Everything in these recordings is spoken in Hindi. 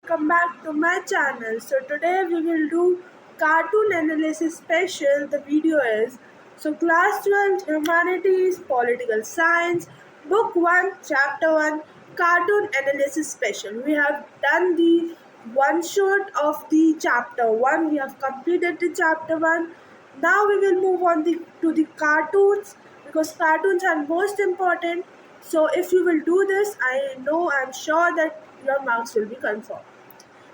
welcome back to my channel. So today we will do cartoon analysis special. The video is class 12 Humanities Political Science book 1 chapter 1 cartoon analysis special. We have done the one shot of the chapter 1. We have completed the chapter 1. Now we will move on to the cartoons because cartoons are most important. So if you will do this, I'm sure that your marks will be confirmed.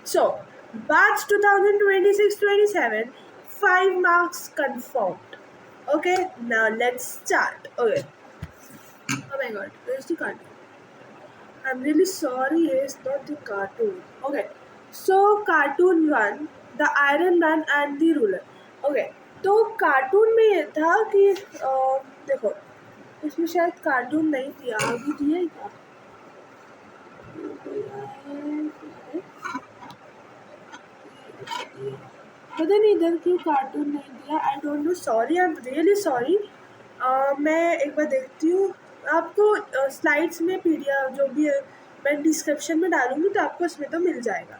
So, batch 2026-27, 5 marks confirmed. Okay, now let's start. Okay. Oh my god, where's the cartoon? I'm really sorry, it's not the cartoon. Okay, so cartoon 1, the Iron Man and the Ruler. Okay, तो कार्टून में ये था कि देखो इसमें शायद कार्टून नहीं दिया, आगे दिया है क्या? पता नहीं इधर क्यों कार्टून नहीं दिया. I don't know, sorry, I am really sorry. मैं एक बार देखती हूँ. आपको स्लाइड्स में पीडीएफ जो भी है मैं डिस्क्रिप्शन में डालूंगी, तो आपको उसमें तो मिल जाएगा.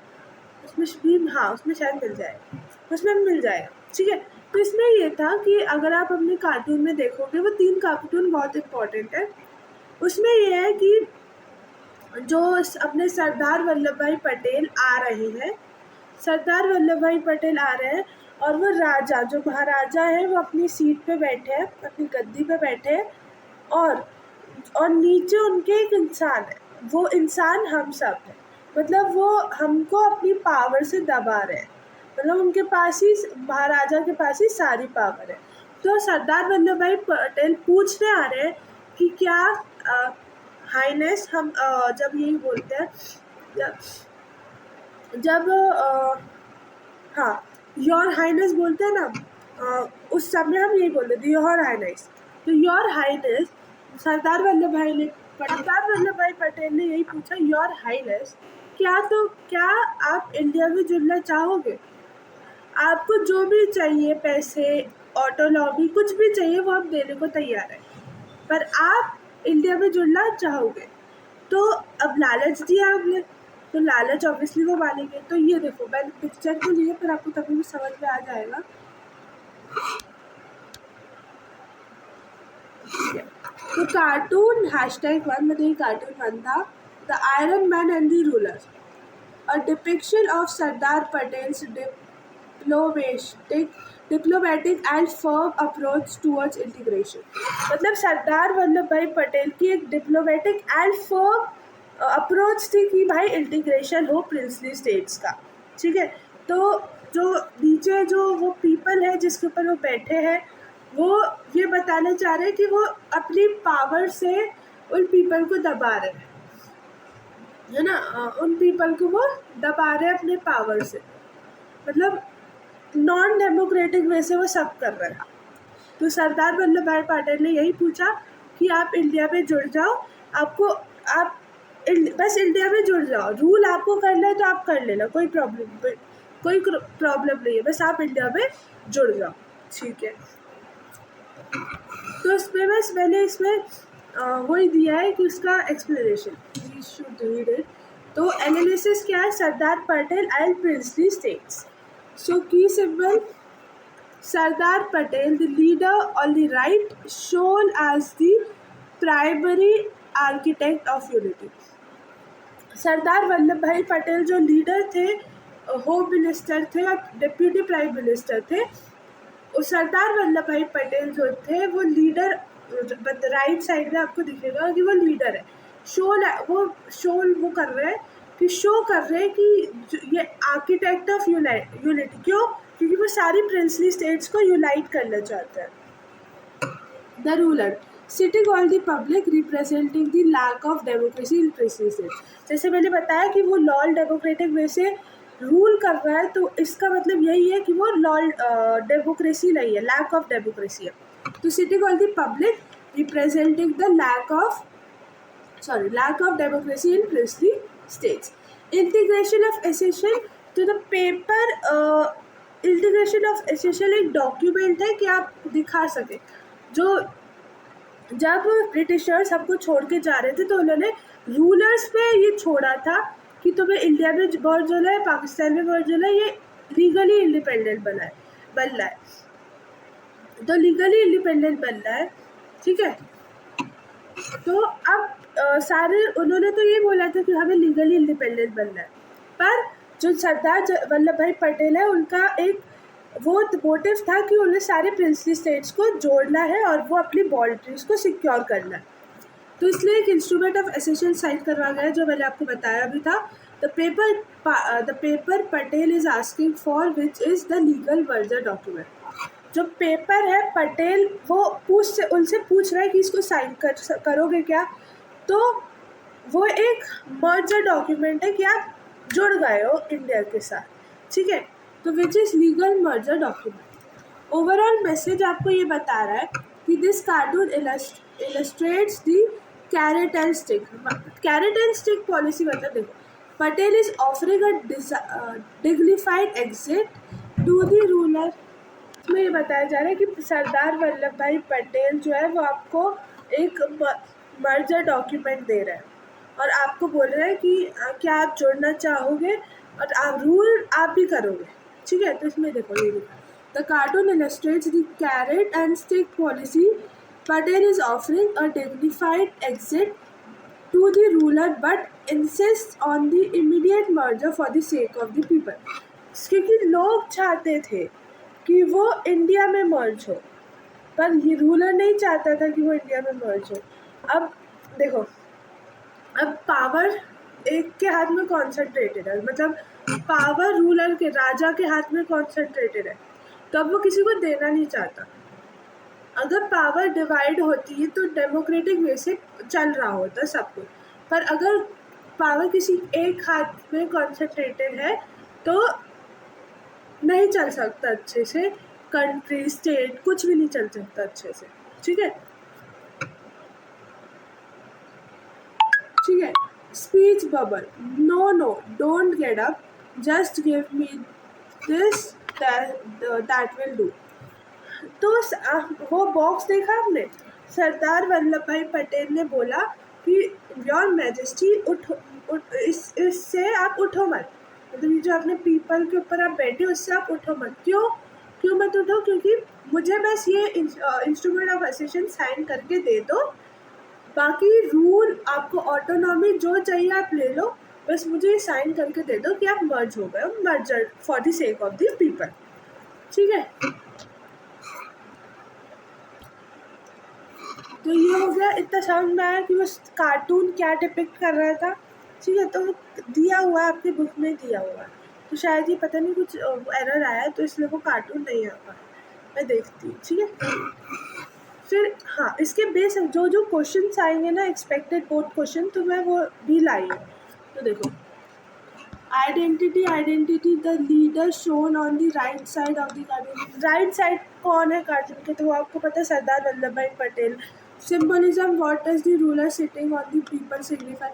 उसमें भी, हाँ, उसमें शायद मिल जाएगा, उसमें भी मिल जाएगा. ठीक है, तो इसमें ये था कि अगर आप अपने कार्टून में देखोगे, वो 3 कार्टून बहुत इम्पोर्टेंट है. उसमें ये है कि जो अपने सरदार वल्लभ भाई पटेल आ रहे हैं, सरदार वल्लभ भाई पटेल आ रहे हैं और वो राजा, जो महाराजा है, वो अपनी सीट पे बैठे हैं, अपनी गद्दी पे बैठे हैं और नीचे उनके एक इंसान है. वो इंसान हम सब है. मतलब वो हमको अपनी पावर से दबा रहे हैं. मतलब उनके पास ही, महाराजा के पास ही सारी पावर है. तो सरदार वल्लभ भाई पटेल पूछने आ रहे हैं कि क्या हाइनेस, हम जब यही बोलते हैं, जब हाँ, योर हाइनेस बोलते हैं ना, उस समय हम यही बोलते थे, योर हाइनेस. तो योर हाइनेस, सरदार वल्लभ भाई पटेल ने यही पूछा, योर हाइनेस, क्या आप इंडिया में जुड़ना चाहोगे? आपको जो भी चाहिए, पैसे, ऑटो लॉबी, कुछ भी चाहिए, वो हम देने को तैयार है, पर आप इंडिया में जुड़ना चाहोगे? तो अब लालच दिया हमने, तो लालच ऑब्वियसली वो मानेंगे. तो ये देखो, मैंने पिक्चर को लिए, पर आपको तभी भी समझ में आ जाएगा. तो कार्टून #1 में, तो ये कार्टून 1 था, the iron man and the ruler, a depiction of Sardar Patels diplomatic and firm approach towards integration. मतलब सरदार वल्लभ भाई पटेल की एक डिप्लोमेटिक एंड फर्म अप्रोच थी कि भाई इंटीग्रेशन हो प्रिंसली स्टेट्स का. ठीक है, तो जो नीचे जो वो पीपल है जिसके ऊपर वो बैठे हैं, वो ये बताना चाह रहे हैं कि वो अपनी पावर से उन पीपल को दबा रहे हैं, है ना. उन पीपल को वो दबा रहे हैं अपने पावर से. मतलब नॉन डेमोक्रेटिक वे से वो सब कर रहे हैं. तो सरदार वल्लभ भाई पटेल ने यही पूछा कि आप इंडिया में जुड़ जाओ, आप बस इंडिया में जुड़ जाओ, रूल आपको करना है तो आप कर लेना, कोई प्रॉब्लम नहीं है, बस आप इंडिया में जुड़ जाओ. ठीक है, तो इसमें बस मैंने इसमें वही दिया है कि उसका explanation, we should read it. तो एनालिसिस क्या है, Sardar Patel and princely states. So key symbol, Sardar Patel, the leader on the right, shown as the primary architect of unity. Sardar Vallabh भाई पटेल जो लीडर थे, होम मिनिस्टर थे और डिप्यूटी प्राइम मिनिस्टर थे. और सरदार वल्लभ भाई पटेल जो थे वो लीडर, राइट साइड में आपको दिखेगा कि वो लीडर है. वो कर रहे हैं कि शो कर रहे हैं कि ये आर्किटेक्ट ऑफ यूनिटी. क्यों? क्योंकि वो सारी प्रिंसली स्टेट्स को यूनाइट करना चाहते हैं. The ruler, sitting on the public, representing the lack of democracy in princely states. जैसे मैंने बताया कि वो नॉन डेमोक्रेटिक वे से रूल कर रहा है, तो इसका मतलब यही है कि वो नॉन डेमोक्रेसी नहीं है, लैक ऑफ डेमोक्रेसी है. तो sitting on the public, representing the lack of democracy in princely states. Integration of accession to the paper, integration of accession एक डॉक्यूमेंट है कि आप दिखा सके. जो जब ब्रिटिशर्स सबको छोड़ के जा रहे थे, तो उन्होंने रूलर्स पे ये छोड़ा था कि तुम्हें इंडिया में बहुत जला है, पाकिस्तान में बहुत जला है, ये लीगली इंडिपेंडेंट बन रहा है, तो लीगली इंडिपेंडेंट बन रहा है, ठीक है। तो अब सारे उन्होंने तो ये बोला था कि हमें लीगली इंडिपेंडेंट बनना है, पर जो सरदार वल्लभ भाई पटेल है उनका एक वो मोटिव था कि उन्हें सारे प्रिंसली स्टेट्स को जोड़ना है और वो अपनी बाउंड्रीज को सिक्योर करना है। तो इसलिए एक इंस्ट्रूमेंट ऑफ एसेशन साइन करवा गया, जो मैंने आपको बताया भी था। The paper Patel is asking for which is the legal merger document. जो पेपर है पटेल वो उनसे पूछ रहा है कि इसको साइन करोगे क्या। तो वो एक मर्जर डॉक्यूमेंट है कि आप जुड़ गए हो इंडिया के साथ, ठीक है। तो which is legal merger document. Overall message आपको ये बता रहा है कि this cartoon illustrates the carrot and stick policy. मतलब देखो, Patel is offering a dignified exit to the ruler. इसमें ये बताया जा रहा है कि सरदार वल्लभ भाई पटेल जो है वो आपको एक मर्जर डॉक्यूमेंट दे रहा है और आपको बोल रहा है कि क्या आप जुड़ना चाहोगे और आप रूल आप भी करोगे, ठीक है। तो इसमें देखो ये लिखा, the cartoon illustrates the carrot and stick policy. Patel is offering a dignified exit to the ruler but insists on the immediate merger for the sake of the people। क्योंकि लोग चाहते थे कि वो इंडिया में मर्ज हो, पर ये रूलर नहीं चाहता था कि वो इंडिया में मर्ज हो। अब देखो, अब पावर एक के हाथ में कॉन्सेंट्रेटेड है, मतलब पावर रूलर के राजा के हाथ में कॉन्सेंट्रेटेड है, तो अब वो किसी को देना नहीं चाहता। अगर पावर डिवाइड होती है तो डेमोक्रेटिक वे से चल रहा होता सब कुछ, पर अगर पावर किसी एक हाथ में कॉन्सेंट्रेटेड है तो नहीं चल सकता अच्छे से, कंट्री स्टेट कुछ भी नहीं चल सकता अच्छे से, ठीक है। ठीक है, speech bubble, no don't get up, just give me this that will do. तो वो बॉक्स देखा आपने, सरदार वल्लभ भाई पटेल ने बोला कि योर मैजेस्टी इससे आप उठो मत, मतलब ये जो अपने पीपल के ऊपर आप बैठे उससे आप उठो मत। क्यों मत उठो? क्योंकि मुझे बस ये इंस्ट्रूमेंट ऑफ एसेशन साइन करके दे दो, बाकी रूल आपको ऑटोनॉमी जो चाहिए आप ले लो, बस मुझे ये साइन करके दे दो कि आप मर्ज हो गए, merger for the sake of the people, ठीक है। तो ये हो गया, इतना समझ में आया कि वो कार्टून क्या डिपिक्ट कर रहा था, ठीक है। तो दिया हुआ है आपकी बुक में दिया हुआ है, तो शायद ये पता नहीं कुछ एरर आया है तो इसलिए वो कार्टून नहीं आ पाया, मैं देखती हूँ, ठीक है। फिर हाँ, इसके बेस जो जो क्वेश्चन आएंगे ना एक्सपेक्टेड बोर्ड क्वेश्चन, तो मैं वो भी लाई हूँ। तो देखो, identity the leader shown on the right side of the cartoon. Right side कौन है कार्टून के? तो आपको पता है सरदार वल्लभ भाई Patel. Symbolism, what does the ruler sitting on the people signify.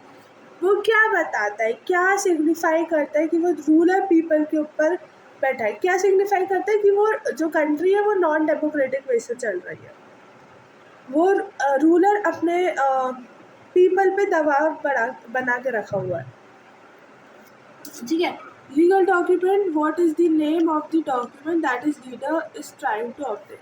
वो क्या बताता है, क्या सिग्निफाई करता है कि वो रूलर पीपल के ऊपर बैठा है? क्या सिग्निफाई करता है कि वो जो कंट्री है वो नॉन डेमोक्रेटिक वे से चल रही है, वो रूलर अपने पीपल पे दबाव बना के रखा हुआ है, ठीक है। Legal document, what is the name of the document that is leader is trying to obtain.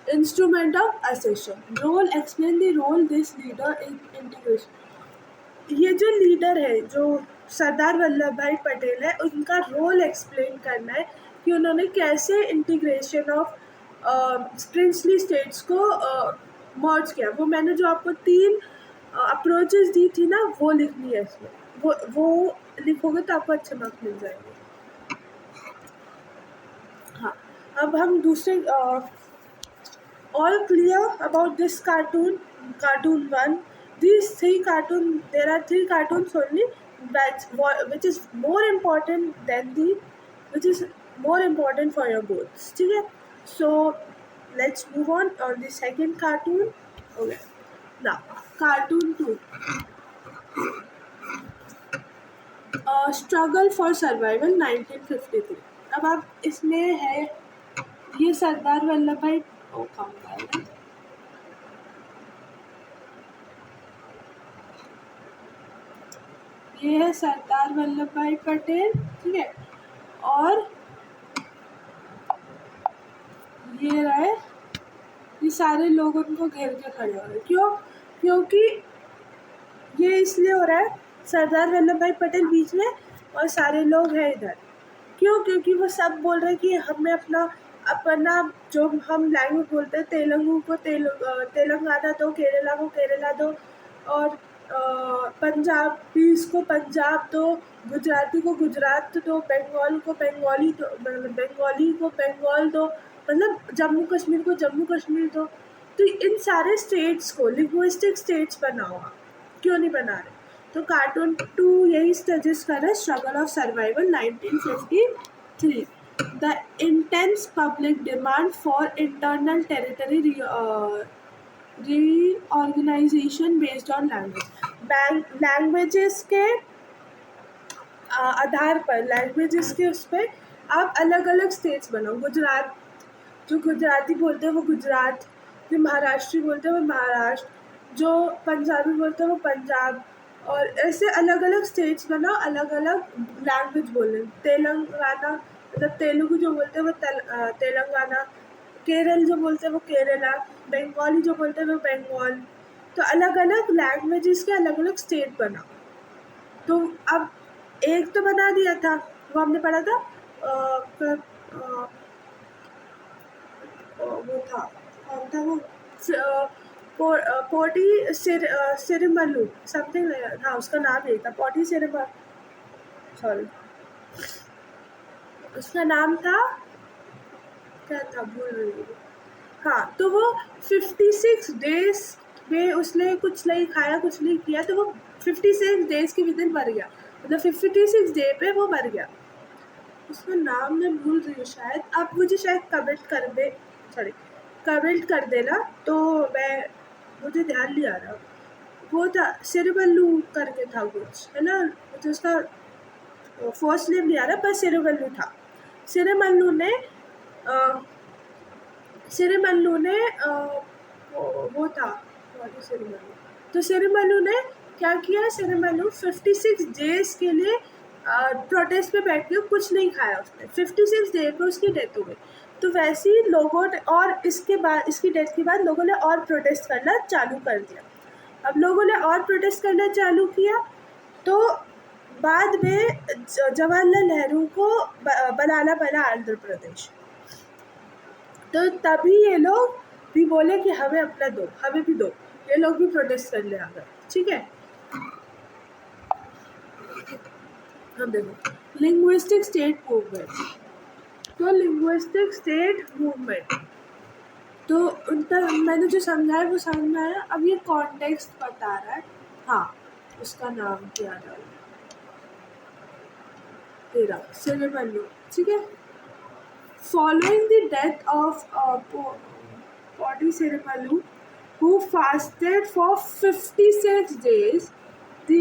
Instrument of accession, role, explain the role this leader in integration. ये जो लीडर है, जो सरदार वल्लभ भाई पटेल है, उनका रोल एक्सप्लेन करना है कि उन्होंने कैसे इंटीग्रेशन ऑफ प्रिंसली स्टेट्स को मर्ज किया। वो मैंने जो आपको 3 अप्रोचेस दी थी ना, वो लिखनी है इसमें, वो लिखोगे तो आपको अच्छे मार्क्स मिल जाएंगे। हाँ, अब हम दूसरे all clear about this cartoon 1, these 3 cartoon, there are 3 cartoons only which is more important for your goals, ठीक है। So let's move on the second cartoon। Okay, now cartoon 2, struggle for survival 1953। अब आप इसमें है ये सरदार वल्लभ भाई ये है सरदार वल्लभ भाई पटेल, ठीक है। और ये रहे, ये सारे लोग उनको घेर के खड़े हो रहे। क्यों? क्योंकि ये इसलिए हो रहा है, सरदार वल्लभ भाई पटेल बीच में और सारे लोग हैं इधर। क्यों? क्योंकि वो सब बोल रहे हैं कि हमें अपना अपना जो हम लैंग्वेज बोलते हैं, तेलुगु को तेलंगाना दो, केरला को केरला दो, और पंजाबीज को पंजाब दो, गुजराती को गुजरात दो, बंगाल को बंगाली दो, मतलब बंगाली को बंगाल दो, मतलब जम्मू कश्मीर को जम्मू कश्मीर दो। तो इन सारे स्टेट्स को लिंग्विस्टिक स्टेट्स बनाओ आप, क्यों नहीं बना रहे? तो कार्टून 2 यही सजेस्ट कर रहा है, struggle of survival 1953, the intense public demand for internal territory reorganisation based on language. Languages के आधार पर, लैंग्वेजेस के उस पर आप अलग अलग स्टेट्स बनाओ। गुजरात, जो गुजराती बोलते हैं वो गुजरात, जो महाराष्ट्री बोलते हैं वो महाराष्ट्र, जो पंजाबी बोलते हैं वो पंजाब, और ऐसे अलग अलग स्टेट्स बनाओ, अलग अलग लैंग्वेज बोलें। तेलंगाना मतलब तेलुगु जो बोलते हैं वो तेलंगाना, केरल जो बोलते हैं वो केरला, बंगाली जो बोलते हैं वो बंगाल। तो अलग अलग लैंग्वेजेस के अलग अलग स्टेट बनाओ। तो अब एक तो बना दिया था, वो हमने पढ़ा था, वो था, कौन था वो, पोटी सिरिमल्लू समथिंग, हाँ उसका नाम यही था, पोटी सिरिमल्लू, सॉरी उसका नाम था क्या था, भूल रही हूँ। हाँ, तो वो 56 डेज में उसने कुछ नहीं खाया, कुछ नहीं किया, तो वो 56 डेज के विदिन मर गया, मतलब 56 डे पे वो मर गया। उसका नाम मैं भूल रही हूँ, शायद आप मुझे शायद कमेंट कर देना, तो मैं, मुझे ध्यान नहीं आ रहा। वो था सिरिमल्लू करके था कुछ, है ना, मुझे उसका फर्स्ट नेम नहीं आ रहा, पर सिरिमल्लू था। सिरिमल्लू ने वो था सिरिमल्लू। तो सिरिमल्लू ने क्या किया, सिरिमल्लू 56 डेज के लिए प्रोटेस्ट पे बैठ के कुछ नहीं खाया उसने। 56 डे पे उसकी डेथ हो गई। तो वैसे ही लोगों ने, और इसके बाद, इसकी डेथ के बाद लोगों ने और प्रोटेस्ट करना चालू कर दिया। अब लोगों ने और प्रोटेस्ट करना चालू किया, तो बाद में जवाहरलाल नेहरू को बनाना पड़ा आंध्र प्रदेश। तो तभी ये लोग भी बोले कि हमें अपना दो, हमें भी दो। ये लोग भी प्रोटेस्ट करने आ गए, ठीक है। हम देखो लिंग्विस्टिक स्टेट मूवमेंट। तो लिंग्विस्टिक स्टेट मूवमेंट, तो उनका मैंने जो समझाया वो समझ में आया। अब ये कॉन्टेक्स्ट बता रहा है, हाँ उसका नाम क्या था, तेरा सिरिमल्लू, ठीक है। Following the death of Potti Sirimallu, who fasted for 56 days, the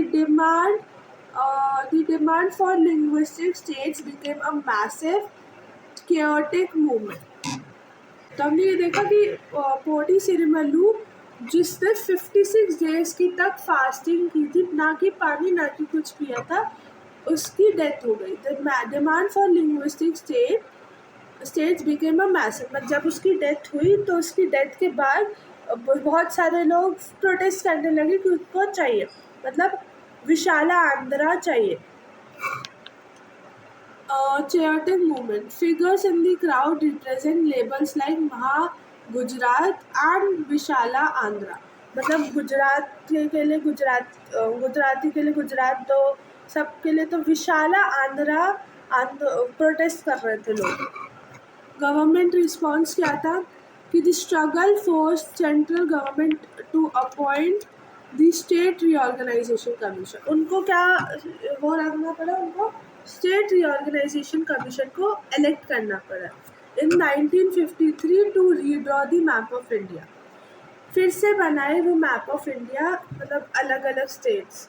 demand for linguistic states became a massive, chaotic movement. तो हमने ये देखा कि पोटी सिरिमल्लू जिसने 56 डेज की तक फास्टिंग की थी, ना कि पानी ना कि कुछ पिया था, उसकी डेथ हो गई। The demand for linguistic states became a massive. मतलब जब उसकी डेथ हुई, तो उसकी डेथ के बाद बहुत सारे लोग प्रोटेस्ट करने लगे कि उसको चाहिए, मतलब विशाला आंध्रा चाहिए। chaotic movement. Figures in the crowd represent labels like Maha Gujarat and Vishala Andhra. मतलब गुजरात के लिए गुजराती के लिए गुजरात दो, सबके लिए तो विशाला आंध्रा प्रोटेस्ट कर रहे थे लोग। गवर्नमेंट रिस्पॉन्स क्या था कि the struggle force central government to appoint the state reorganisation commission. उनको क्या वो रखना पड़ा, उनको स्टेट रीऑर्गेनाइजेशन कमीशन को इलेक्ट करना पड़ा in 1953 to redraw the map of India. फिर से बनाए वो मैप ऑफ इंडिया, मतलब अलग अलग स्टेट्स,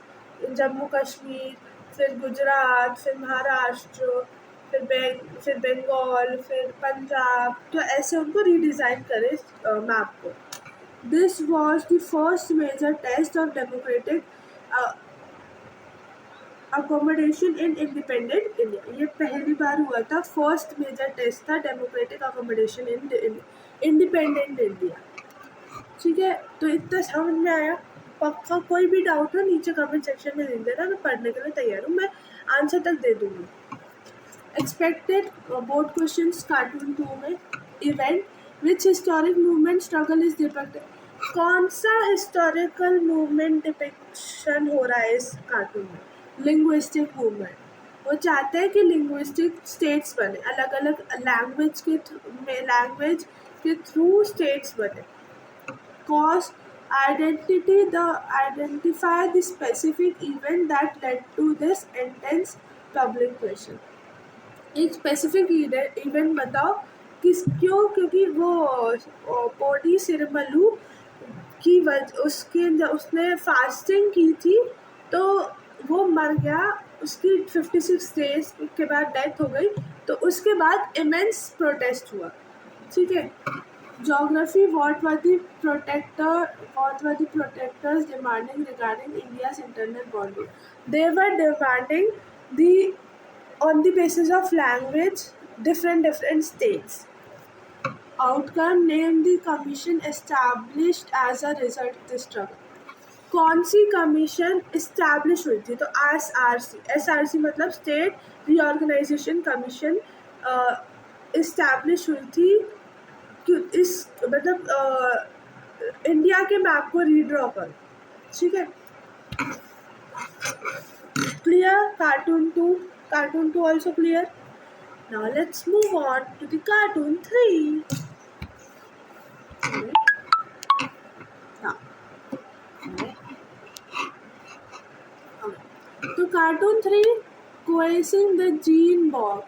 जम्मू कश्मीर, फिर गुजरात, फिर महाराष्ट्र, फिर बंगाल, फिर पंजाब, तो ऐसे उनको रीडिज़ाइन करे मैप को। This was the first major test of democratic accommodation in independent India, ये पहली बार हुआ था, फर्स्ट मेजर टेस्ट था democratic accommodation in independent India. ठीक है, तो इतना समझ में आया? पक्का कोई भी डाउट हो नीचे कमेंट सेक्शन में लिख देना, मैं पढ़ने के लिए तैयार हूँ, मैं आंसर तक दे दूँगी। एक्सपेक्टेड बोर्ड क्वेश्चन कार्टून 2 में, event which historic movement struggle is depicted, कौन सा हिस्टोरिकल मूवमेंट डिपिक्शन हो रहा है इस कार्टून में? लिंग्विस्टिक मूवमेंट, वो चाहते हैं कि लिंग्विस्टिक स्टेट्स बने, अलग अलग लैंग्वेज के थ्रू स्टेट्स बने। Cause identify the specific event that led to this intense public pressure, एक स्पेसिफिक इवेंट बताओ क्यों, क्योंकि वो पोडी सिरमलू की उसने फास्टिंग की थी तो वो मर गया, उसकी 56 डेज के बाद डेथ हो गई, तो उसके बाद इमेंस प्रोटेस्ट हुआ। ठीक है, Geography, what were the protectors demanding regarding India's internal boundary? They were demanding on the basis of language, different states. Outcome, name the commission established as a result of this struggle. कौन सी कमीशन इस्टेब्लिश हुई थी? तो SRC मतलब स्टेट रीऑर्गेनाइजेशन कमीशन इस्टेब्लिश हुई थी। इस मतलब इंडिया के मैप को रीड्रॉ कर। ठीक है, clear? Cartoon too also clear. Now let's move on to the cartoon 3। तो cartoon 3, coercing the gene bomb,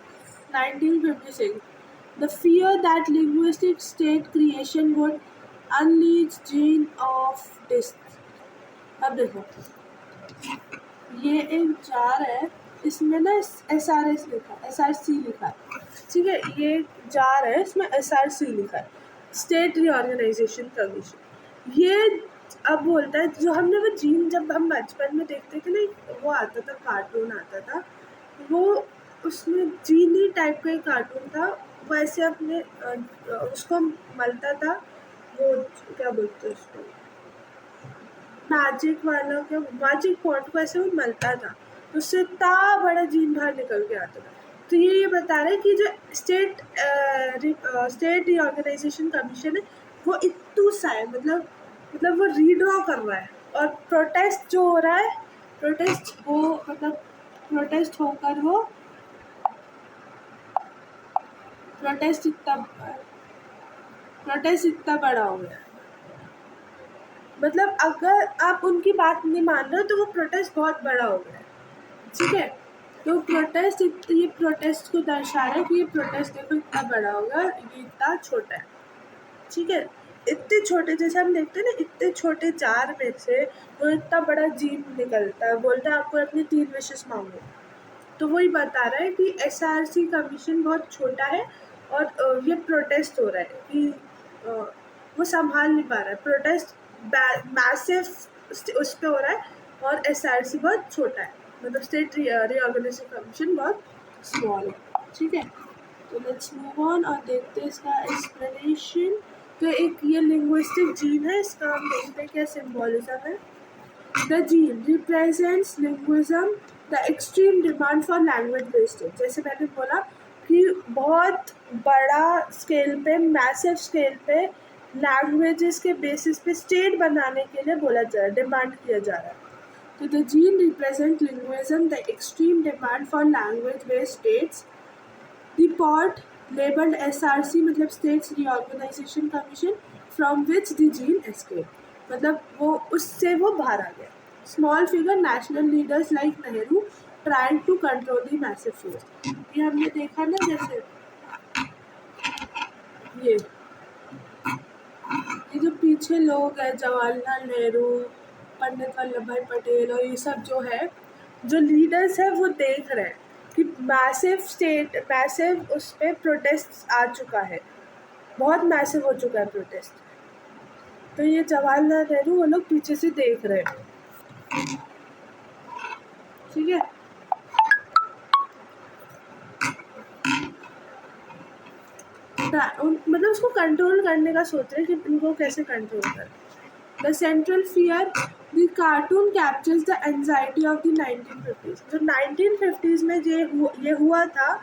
1956, the fear that linguistic state creation would unleash gene of dis। अब देखो, ये एक जार है, इसमें ना SRS लिखा है, SRC लिखा है। ठीक है, ये जार है, इसमें SRC लिखा है, स्टेट रीऑर्गेनाइजेशन कमीशन। ये अब बोलता है, जो हमने वो जीन जब हम बचपन में देखते थे ना, वो आता था, कार्टून आता था, वो उसमें जीनी टाइप का एक कार्टून था, वैसे अपने उसको मलता था, वो क्या बोलते हैं उसको, मैजिक वाला, क्या मैजिक पॉट को ऐसे वो मलता था, उससे इतना बड़ा जीन बाहर निकल के आता था। तो ये बता रहा है कि जो स्टेट रीऑर्गेनाइजेशन कमीशन है वो इतू सा है, मतलब वो रीड्रॉ कर रहा है, और प्रोटेस्ट जो हो रहा है, प्रोटेस्ट होकर वो प्रोटेस्ट इतना बड़ा हो गया। मतलब अगर आप उनकी बात नहीं मान रहे हो तो वो प्रोटेस्ट बहुत बड़ा हो गया। ठीक है, तो ये प्रोटेस्ट को दर्शा रहा है कि ये प्रोटेस्ट देखो इतना बड़ा होगा, ये इतना छोटा है। ठीक है, इतने छोटे, जैसे हम देखते हैं ना, इतने छोटे जार में से वो इतना बड़ा जीन निकलता है, बोलता है आपको अपनी 3 विशेष मांगो। तो वही बता रहा है कि SRC कमीशन बहुत छोटा है और ये प्रोटेस्ट हो रहा है कि वो संभाल नहीं पा रहा है, प्रोटेस्ट मैसिव उस पर हो रहा है, और SRC बहुत छोटा है, मतलब स्टेट रीऑर्गेनाइजेशन कमीशन बहुत स्मॉल है। ठीक है, तो लेट्स मूव ऑन और देखते हैं इसका एक्सप्लेनेशन। तो एक ये लिंग्विस्टिक जीन है, इसका हम देखते हैं क्या सिम्बोलिज्म है। The gene represents linguism, the extreme demand for language based. जैसे मैंने बोला कि बहुत बड़ा स्केल पे, मैसिव स्केल पे लैंग्वेजेस के बेसिस पे स्टेट बनाने के लिए बोला जा रहा है, डिमांड किया जा रहा है। तो the gene represent linguism, the extreme demand for language based states. The pot labelled SRC मतलब states reorganisation commission, from which the gene escape, मतलब वो उससे वो बाहर आ गया। Small figure national leaders like Nehru trying to control the massive force. ये हमने देखा ना, जैसे ये जो पीछे लोग हैं, जवाहरलाल नेहरू, पंडित वल्लभ भाई पटेल और ये सब जो है, जो लीडर्स हैं, वो देख रहे हैं कि मैसिव उस पर प्रोटेस्ट आ चुका है, बहुत मैसिव हो चुका है प्रोटेस्ट। तो ये जवाहरलाल नेहरू वो लोग पीछे से देख रहे हैं। ठीक है, मतलब उसको कंट्रोल करने का सोच रहे हैं कि इनको कैसे कंट्रोल करें. The central fear, the cartoon captures the anxiety of the 1950s. जो 1950s में ये हुआ था,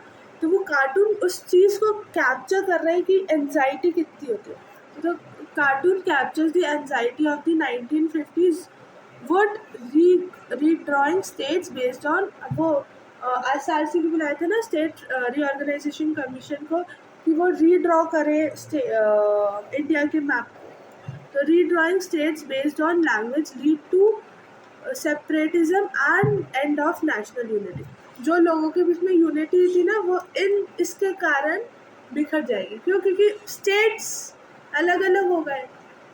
तो वो कार्टून उस चीज़ को कैप्चर कर रहे हैं कि एंजाइटी कितनी होती है. तो cartoon captures the anxiety of the 1950s. Would redrawing states based on वो SRC को बुलाए थे ना, स्टेट रीऑर्गेनाइजेशन कमीशन को, कि वो रीड्रॉ करे इंडिया के मैप को. तो redrawing states based on language lead to separatism and end of national unity. जो लोगों के बीच में यूनिटी थी ना, वो इसके कारण बिखर जाएगी. क्यों? क्योंकि स्टेट्स अलग अलग हो गए.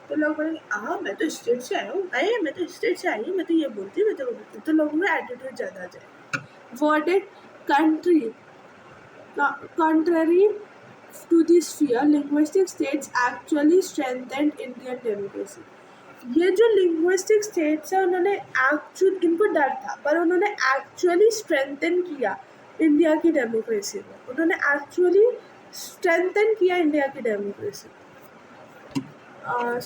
तो लोग बोलेंगे हाँ मैं तो स्टेट से आया हूँ, अरे मैं तो स्टेट से आई हूँ, मैं तो ये बोलती हूँ, मैं तो वो बोलती हूँ. तो लोगों में एटीट्यूड ज़्यादा आ जाए. Worded country contrary to this fear, linguistic states actually strengthened Indian democracy. ये जो लिंग्विस्टिक स्टेट्स है, उन्होंने इनको डर था, पर उन्होंने एक्चुअली स्ट्रेंथन किया इंडिया की डेमोक्रेसी को. उन्होंने एक्चुअली स्ट्रेंथन किया इंडिया की डेमोक्रेसी.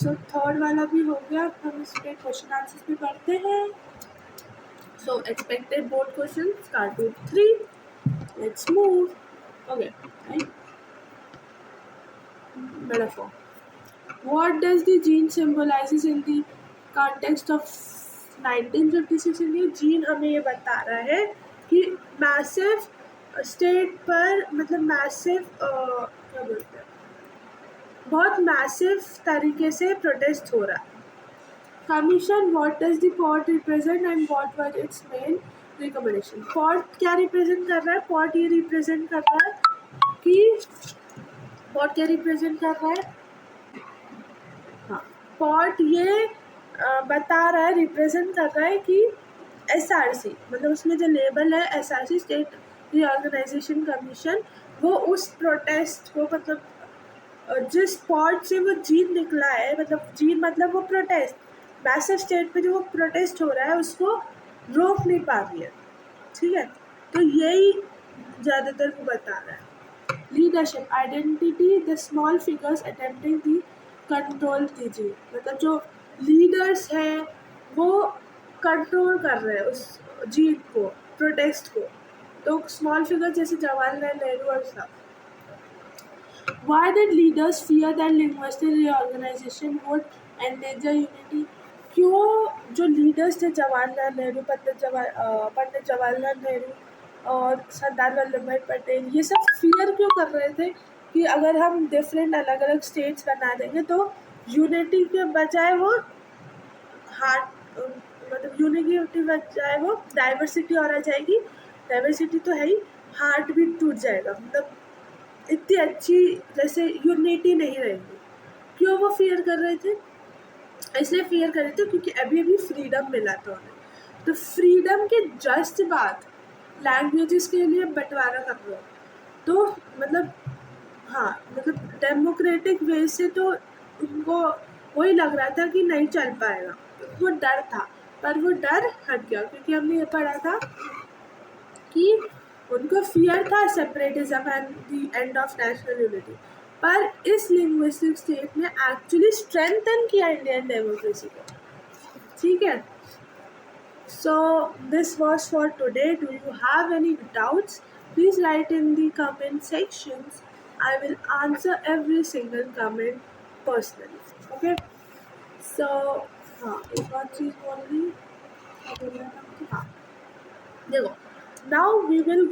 सो थर्ड वाला भी हो गया. हम इस पे क्वेश्चन आंसर्स भी पढ़ते हैं. सो expected board question start with 3. Let's move. Okay, right? Metaphor. What does the gene symbolizes in the context of 1956 India? Gene हमें ये बता रहा है कि मैसिव स्टेट पर, मतलब मैसिव क्या बोलते हैं, बहुत मैसिव तरीके से प्रोटेस्ट हो रहा है. Commission, what does the pot represent and what was it's main recommendation. Pot क्या रिप्रेजेंट कर रहा है? पॉट ये रिप्रेजेंट कर रहा है कि पॉट क्या रिप्रेजेंट कर रहा है? हाँ, पॉट ये बता रहा है, रिप्रेजेंट कर रहा है कि SRC, मतलब उसमें जो लेबल है SRC, स्टेट रीऑर्गेनाइजेशन कमीशन, वो उस प्रोटेस्ट को, मतलब जिस पॉट से वो जीन निकला है, मतलब जीन मतलब वो प्रोटेस्ट, मैसिव स्टेट पे जो वो प्रोटेस्ट हो रहा है उसको रोक नहीं पा रही है. ठीक है, तो यही ज़्यादातर वो बता रहा है. Leadership, identity, the small figures attempting the control कीजिए. मतलब जो लीडर्स हैं वो कंट्रोल कर रहे हैं उस जीत को, प्रोटेस्ट को. तो स्मॉल फिगर जैसे जवाहरलाल नेहरू और सब. Why did leaders fear that linguistic reorganization would endanger unity? क्यों जो लीडर्स थे, जवाहरलाल नेहरू, पंडित जवाहरलाल नेहरू और सरदार वल्लभ भाई पटेल, ये सब फियर क्यों कर रहे थे कि अगर हम डिफरेंट अलग अलग स्टेट्स बना देंगे तो यूनिटी के बजाय वो मतलब यूनिटी के बजाय वो डाइवर्सिटी और आ जाएगी. डाइवर्सिटी तो है ही, हार्ट भी टूट जाएगा. मतलब इतनी अच्छी जैसे यूनिटी नहीं रहेगी. क्यों वो फियर कर रहे थे? इसलिए फियर कर रहे थे क्योंकि अभी अभी फ्रीडम मिला था उन्हें. तो फ्रीडम के जस्ट बाद लैंग्वेजेस के लिए बंटवारा कर रहे हो, तो मतलब हाँ, मतलब डेमोक्रेटिक वे से तो उनको वही लग रहा था कि नहीं चल पाएगा. वो डर था, पर वो डर हट गया क्योंकि हमने ये पढ़ा था कि उनको फियर था separatism and the end of national unity. पर इस लिंग्विस्टिक स्टेट ने एक्चुअली स्ट्रेंथन किया इंडियन डेमोक्रेसी को. ठीक है, so this was for today. Do you have any doubts? Please write in the comment sections. I will answer every single comment personally. Okay, so हाँ, एक और चीज़ बोल रही. हाँ देखो, now we will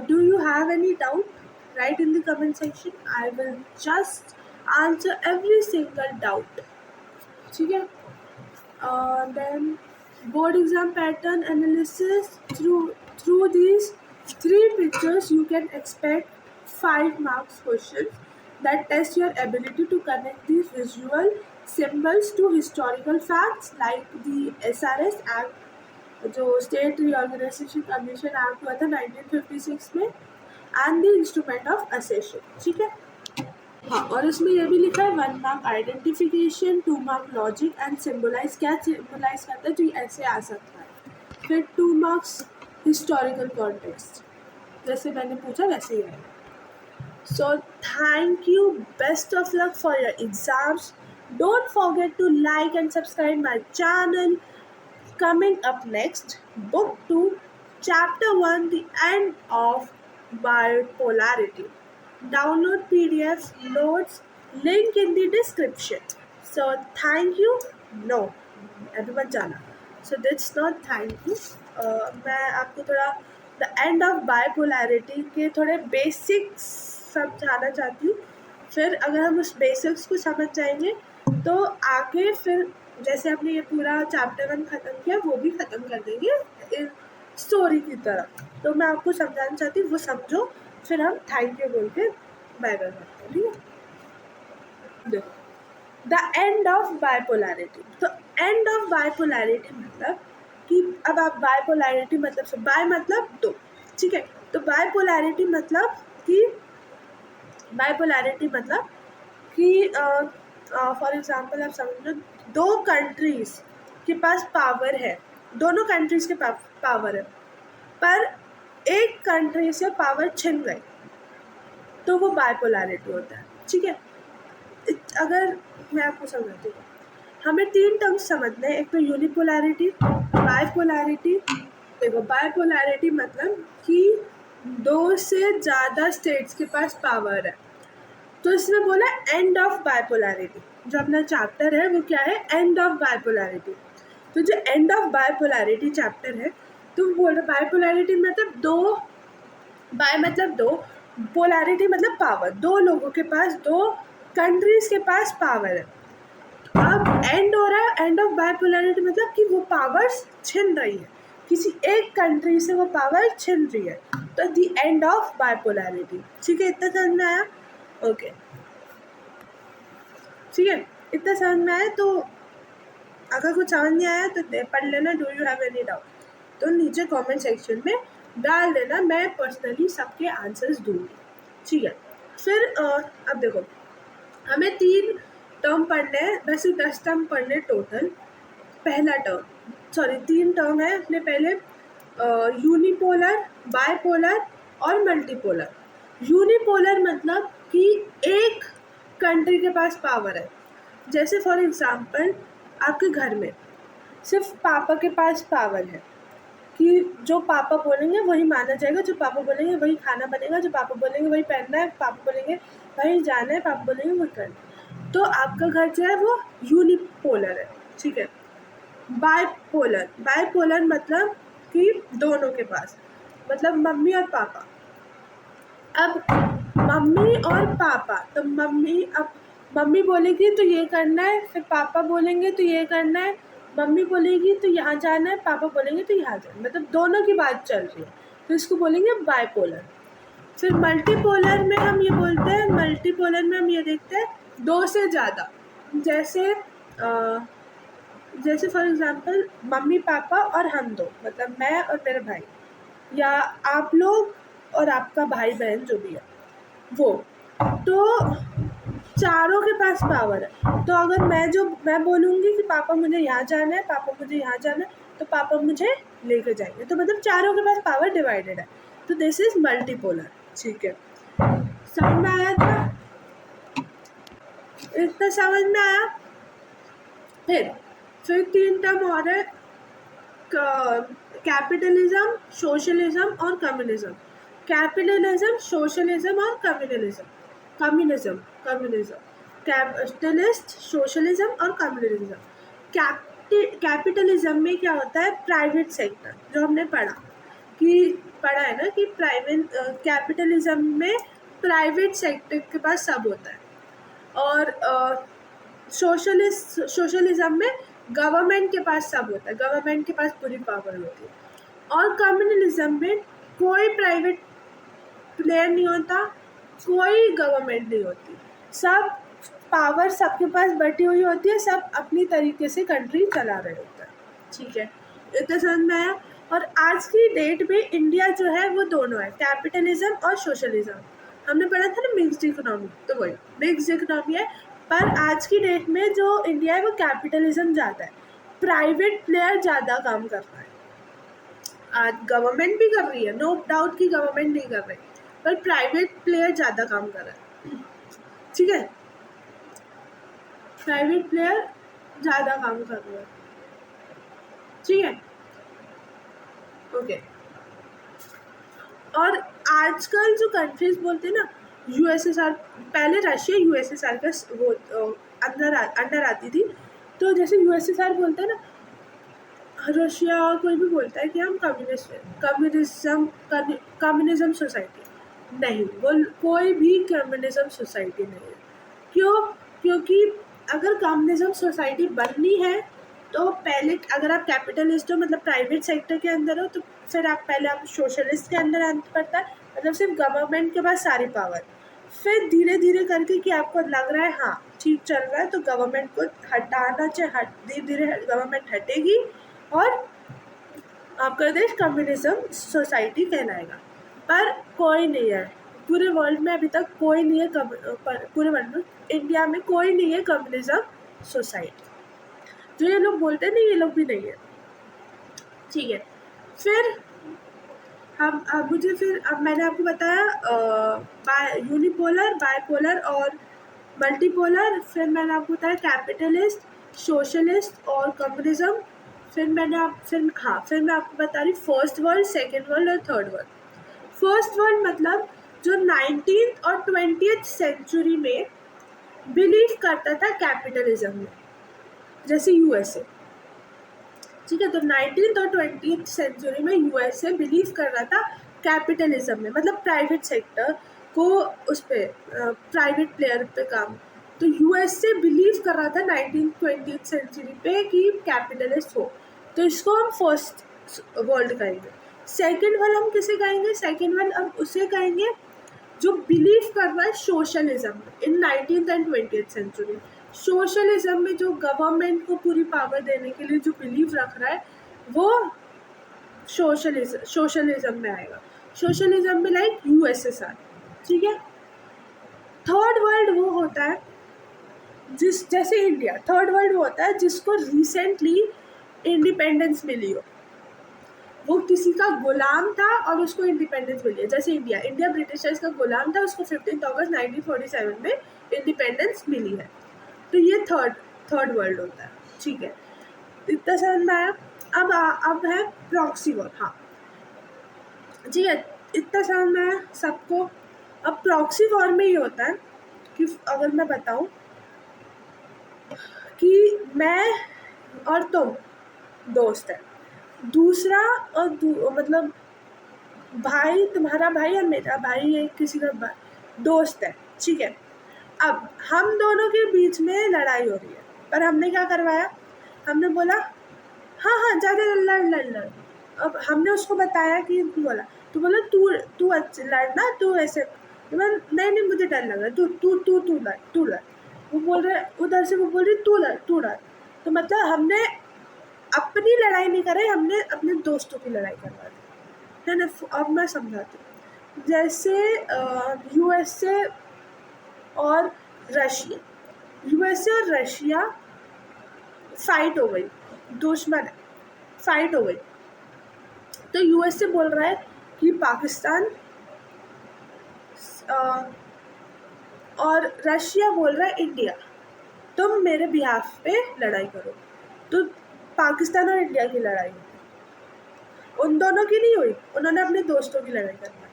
do you have any doubt? Write in the comment section. I will just answer every single doubt. ठीक है, then board exam pattern analysis. Through these 3 pictures you can expect 5 marks questions that test your ability to connect these visual symbols to historical facts like the SRS Act, जो स्टेट रीऑर्गेनाइजेशन कमीशन एक्ट हुआ था 1956 में, एंड द इंस्ट्रूमेंट ऑफ असेशन. ठीक है, हाँ, और उसमें ये भी लिखा है 1 mark identification, 2 mark logic and symbolise. क्या सिम्बोलाइज करता है? जो ऐसे आ सकता है. फिर 2 मार्क्स हिस्टोरिकल कॉन्टेक्स्ट, जैसे मैंने पूछा वैसे ही है. So thank you, best of luck for your exams. Don't forget to like and subscribe my channel. Coming up next, book 2, chapter 1, the end of bipolarity. Download PDF notes, link in the description. So thank you. No, अभी मत जाना. So that's not thank you. मैं आपको थोड़ा द एंड ऑफ बाइपोलैरिटी के थोड़े बेसिक्स समझाना चाहती हूँ. फिर अगर हम उस बेसिक्स को समझ जाएंगे तो आगे फिर जैसे हमने ये पूरा चैप्टर 1 ख़त्म किया वो भी ख़त्म कर देंगे स्टोरी की तरह. तो मैं आपको समझाना चाहती हूँ, वो समझो, फिर हम थैंक यू बोल के बाय बाय करते हैं. ठीक है. देखो, द एंड ऑफ बाइपोलैरिटी. तो एंड ऑफ बाइपोलैरिटी मतलब कि अब आप बाइपोलैरिटी मतलब से बाय मतलब दो. ठीक है. तो बाइपोलैरिटी मतलब कि फॉर एग्जांपल आप समझ लो, दो कंट्रीज़ के पास पावर है, दोनों कंट्रीज़ के पास पावर है, पर एक कंट्री से पावर छिन गई तो वो बाइपोलैरिटी होता है. ठीक है. अगर मैं आपको समझाती हूँ, हमें 3 टर्म्स समझने हैं. एक तो यूनिपोलैरिटी, बाइपोलैरिटी. देखो, बाइपोलैरिटी मतलब कि 2 से ज़्यादा स्टेट्स के पास पावर है. तो इसमें बोला एंड ऑफ बाइपोलैरिटी. जो अपना चैप्टर है वो क्या है? End of bipolarity. तो जो एंड ऑफ बाइपोलैरिटी चैप्टर है, तो बोल रहे बाइपोलैरिटी मतलब दो, बाय मतलब दो, पोलैरिटी मतलब पावर. दो लोगों के पास, दो कंट्रीज़ के पास पावर है. अब एंड हो रहा है, एंड ऑफ बाइपोलैरिटी मतलब कि वो पावर्स छिन रही है, किसी एक कंट्री से वो पावर छिन रही है. तो द एंड ऑफ बाइपोलैरिटी. ठीक है, इतना समझ में आया? ओके. ठीक है, इतना समझ में आया? तो अगर कुछ समझ नहीं आया तो पढ़ लेना. Do you have any doubt तो नीचे कमेंट सेक्शन में डाल देना, मैं पर्सनली सबके आंसर्स दूँगी. ठीक है. फिर अब देखो, हमें 3 टर्म पढ़ने हैं. वैसे 10 टर्म पढ़ने टोटल. पहला टर्म, 3 टर्म है अपने पहले, यूनिपोलर, बाइपोलर और मल्टीपोलर. यूनिपोलर मतलब कि एक कंट्री के पास पावर है. जैसे फॉर एग्जांपल आपके घर में सिर्फ पापा के पास पावर है कि जो पापा बोलेंगे वही माना जाएगा, जो पापा बोलेंगे वही खाना बनेगा, जो पापा बोलेंगे वही पहनना है, पापा बोलेंगे वही जाना है, पापा बोलेंगे वही करना है. तो आपका घर जो है वो यूनिपोलर है. ठीक है. बाइपोलर मतलब कि दोनों के पास, मतलब मम्मी और पापा. अब मम्मी और पापा, तो मम्मी बोलेगी तो ये करना है, फिर पापा बोलेंगे तो ये करना है, मम्मी बोलेगी तो यहाँ जाना है, पापा बोलेंगे तो यहाँ जाना है, मतलब दोनों की बात चल रही है. तो इसको बोलेंगे बाइपोलर. फिर मल्टीपोलर में हम ये बोलते हैं, मल्टीपोलर में हम ये देखते हैं 2 से ज़्यादा. जैसे फॉर एग्जांपल मम्मी पापा और हम दो, मतलब मैं और मेरा भाई, या आप लोग और आपका भाई बहन जो भी है वो, तो चारों के पास पावर है. तो अगर मैं बोलूँगी कि पापा मुझे यहाँ जाना है, पापा मुझे यहाँ जाना है, तो पापा मुझे लेकर जाएंगे. तो मतलब चारों के पास पावर डिवाइडेड है. तो दिस इज मल्टीपोलर. ठीक है. समझ में आया था? इतना समझ में आया? फिर 3 टर्म और है, कैपिटलिज्म, सोशलिज्म और कम्युनिज्म. कैपिटलिज्म, सोशलिज्म और कम्युनिज्म. कैपिटलिस्ट, सोशलिज्म और कम्युनिज्म. कैपिटलिज्म में क्या होता है? प्राइवेट सेक्टर, जो हमने पढ़ा है ना कि कैपिटलिज्म में प्राइवेट सेक्टर के पास सब होता है. और सोशलिज्म में गवर्नमेंट के पास सब होता है, गवर्नमेंट के पास पूरी पावर होती है. और कम्युनलिज्म में कोई प्राइवेट प्लेयर नहीं होता, कोई गवर्नमेंट नहीं होती, सब पावर सबके पास बटी हुई होती है, सब अपनी तरीके से कंट्री चला रहे होते हैं. ठीक है, इतना समझ में आया? और आज की डेट में इंडिया जो है वो दोनों है, कैपिटलिज्म और सोशलिज्म. हमने पढ़ा था ना मिक्स्ड इकोनॉमी, तो वही मिक्स्ड इकोनॉमी है. पर आज की डेट में जो इंडिया है वो कैपिटलिज्म ज़्यादा है, प्राइवेट प्लेयर ज़्यादा काम कर रहा है. आज गवर्नमेंट भी कर रही है, नो डाउट कि गवर्नमेंट नहीं कर रही, पर प्राइवेट प्लेयर ज़्यादा काम कर रहा है, ठीक है, प्राइवेट प्लेयर ज़्यादा काम कर रहा है, ठीक है, ओके। और आजकल जो कंट्रीज बोलते हैं ना यूएसएसआर, पहले रशिया यूएसएसआर का वो अंडर आती थी, तो जैसे यूएसएसआर बोलते हैं ना, रशिया कोई भी बोलता है कि हम कम्युनिज्म सोसाइटी, नहीं, वो कोई भी कम्युनिज्म सोसाइटी नहीं है। क्यों? क्योंकि अगर कम्युनिज्म सोसाइटी बननी है तो पहले अगर आप कैपिटलिस्ट हो, मतलब प्राइवेट सेक्टर के अंदर हो, तो फिर आप सोशलिस्ट के अंदर आना पड़ता है, मतलब सिर्फ गवर्नमेंट के पास सारी पावर। फिर धीरे धीरे करके कि आपको लग रहा है हाँ ठीक चल रहा है, तो गवर्नमेंट को हटाना चाहिए, धीरे धीरे गवर्नमेंट हटेगी और आपका देश कम्युनिज्म सोसाइटी कहलाएगा। पर कोई नहीं है पूरे वर्ल्ड में, अभी तक कोई नहीं है, पूरे वर्ल्ड में इंडिया में कोई नहीं है कम्युनिज्म सोसाइटी। जो ये लोग बोलते हैं नहीं, ये लोग भी नहीं है, ठीक है। फिर अब मैंने आपको बताया यूनिपोलर, बाइपोलर और मल्टीपोलर। फिर मैंने आपको बताया कैपिटलिस्ट, सोशलिस्ट और कम्युनिज्म। फिर मैं आपको बता रही फर्स्ट वर्ल्ड, सेकेंड वर्ल्ड और थर्ड वर्ल्ड। फर्स्ट वर्ल्ड मतलब जो 19th और 20th सेंचुरी में बिलीव करता था कैपिटलिज्म में, जैसे यूएसए, ठीक है। तो 19th और 20th सेंचुरी में यूएसए बिलीव कर रहा था कैपिटलिज्म में, मतलब प्राइवेट सेक्टर को उस पे प्राइवेट प्लेयर पे काम। तो यूएसए बिलीव कर रहा था 19th-20th सेंचुरी पे कि कैपिटलिस्ट हो, तो इसको हम फर्स्ट वर्ल्ड कहेंगे। सेकेंड वर्ल्ड हम किसे कहेंगे? सेकेंड वर्ल्ड अब उसे कहेंगे जो बिलीव कर रहा है socialism in 19th and 20th century. Socialism में जो गवर्नमेंट को पूरी पावर देने के लिए जो बिलीव रख रहा है वो सोशलिज्म में आएगा। सोशलिज्म में लाइक यूएसएसआर, ठीक है। थर्ड वर्ल्ड वो होता है जैसे इंडिया, थर्ड वर्ल्ड वो होता है जिसको रिसेंटली इंडिपेंडेंस मिली हो, वो किसी का गुलाम था और उसको इंडिपेंडेंस मिली है। जैसे इंडिया ब्रिटिशर्स का गुलाम था, उसको 15 अगस्त 1947 में इंडिपेंडेंस मिली है। तो ये थर्ड वर्ल्ड होता है, ठीक है। इतना समझ में आया? अब है प्रॉक्सी वॉर, हाँ, ठीक है, इतना समझ में आया सबको? अब प्रॉक्सी वॉर में ये होता है कि अगर मैं बताऊं कि मैं और तुम दोस्त है, दूसरा और मतलब भाई, तुम्हारा भाई और मेरा भाई एक किसी का दोस्त है, ठीक है। अब हम दोनों के बीच में लड़ाई हो रही है, पर हमने क्या करवाया? हमने बोला हाँ ज़्यादा लड़। अब हमने उसको बताया कि तू बोला तू लड़ना, तू ऐसे, तो मैं नहीं मुझे डर लग रहा है, तू लड़। वो बोल रहा है उधर से, वो बोल रही तू लड़। तो मतलब हमने अपनी लड़ाई नहीं कर रहे, हमने अपने दोस्तों की लड़ाई करवा दी, है ना। अब मैं समझाती हूँ। जैसे यूएसए और रशिया फाइट हो गई, दुश्मन है, फाइट हो गई। तो यूएसए बोल रहा है कि पाकिस्तान, और रशिया बोल रहा है इंडिया, तुम मेरे बिहाफ पे लड़ाई करो। तो पाकिस्तान और इंडिया की लड़ाई हुई, उन दोनों की नहीं हुई, उन्होंने अपने दोस्तों की लड़ाई करवाई।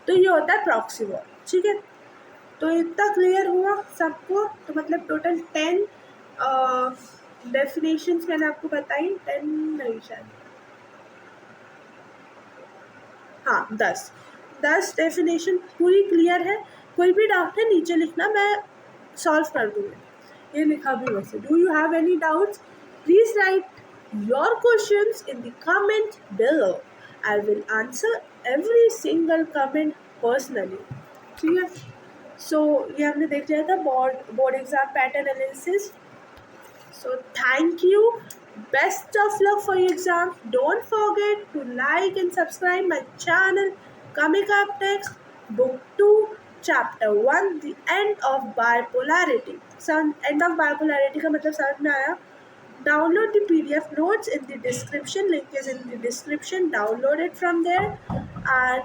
तो ये होता है प्रॉक्सी वॉर, ठीक है। तो इतना क्लियर हुआ सबको? तो मतलब टोटल 10 डेफिनेशंस मैंने आपको बताई, 10 नहीं शायद, हाँ 10 डेफिनेशन पूरी क्लियर है। कोई भी डाउट है नीचे लिखना, मैं सॉल्व कर दूँगी। ये लिखा भी वैसे। Do you have any doubts? Please right your questions in the comment below. I will answer every single comment personally, ठीक है। सो ये हमने देख लिया था board exam pattern analysis. So thank you. Best of luck for your exam. Don't forget to like and subscribe my channel. Coming up next, book 2, chapter 1, the end of bipolarity. End of bipolarity का मतलब समझ में आया? Download the PDF notes in the description. Link is in the description. Download it from there. And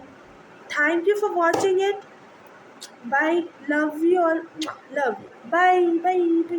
thank you for watching it. Bye. Love you all. Love you. Bye. Bye.